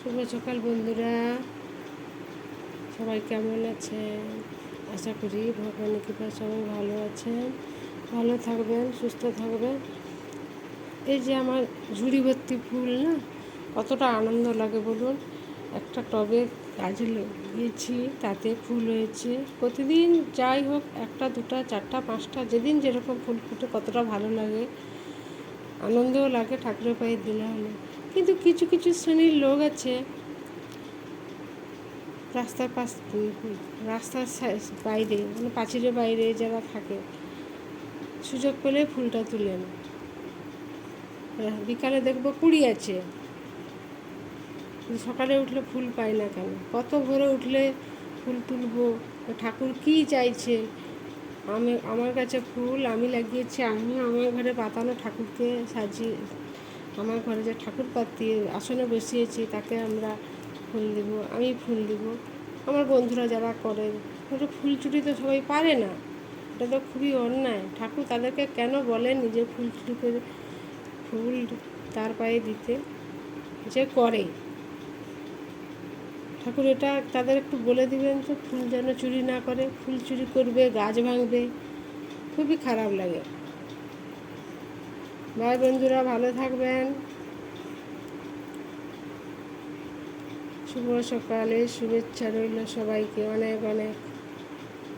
শুভ সকাল বন্ধুরা, সবাই কেমন আছেন? আশা করি ভগবানের কৃপায় সবাই ভালো আছেন, ভালো থাকবেন, সুস্থ থাকবেন। এই যে আমার ঝুড়ি ভর্তি ফুল না, কতটা আনন্দ লাগে বলুন। একটা টবে গাছে লাগিয়েছি, তাতে ফুল হয়েছে। প্রতিদিন যাই হোক, একটা দুটা চারটা পাঁচটা, যেদিন যেরকম ফুল ফুটে কতটা ভালো লাগে, আনন্দও লাগে, ঠাকুরের পায়ে দিলে হলো। কিন্তু কিছু কিছু শ্রেণীর লোক আছে রাস্তার রাস্তার বাইরে, মানে পাঁচিলের বাইরে যারা থাকে, সুযোগ পেলে ফুলটা তুলে না। বিকালে দেখবো কুড়ি আছে, সকালে উঠলে ফুল পাই না কেন? কত ভোরে উঠলে ফুল তুলবো? ঠাকুর কী চাইছে? আমার কাছে ফুল আমি লাগিয়েছি, আমি আমার ঘরে পাতানো ঠাকুরকে সাজিয়ে, আমার ঘরে যে ঠাকুর পাতি আসনে বসিয়েছি তাকে আমরা ফুল দেব, আমি ফুল দেব। আমার বন্ধুরা যারা করে, ওটা ফুল চুরি তো সবাই পারে না, এটা তো খুবই অন্যায়। ঠাকুর তাদেরকে কেন বলেন নিজে ফুল চুরি করে ফুল তার পায়ে দিতে? যে করে ঠাকুর, এটা তাদের একটু বলে দিবেন তো, ফুল যেন চুরি না করে। ফুল চুরি করবে, গাছ ভাঙবে, খুবই খারাপ লাগে। ভাই বন্ধুরা, ভালো থাকবেন। শুভ সকালে শুভেচ্ছা রইল সবাইকে, অনেক অনেক।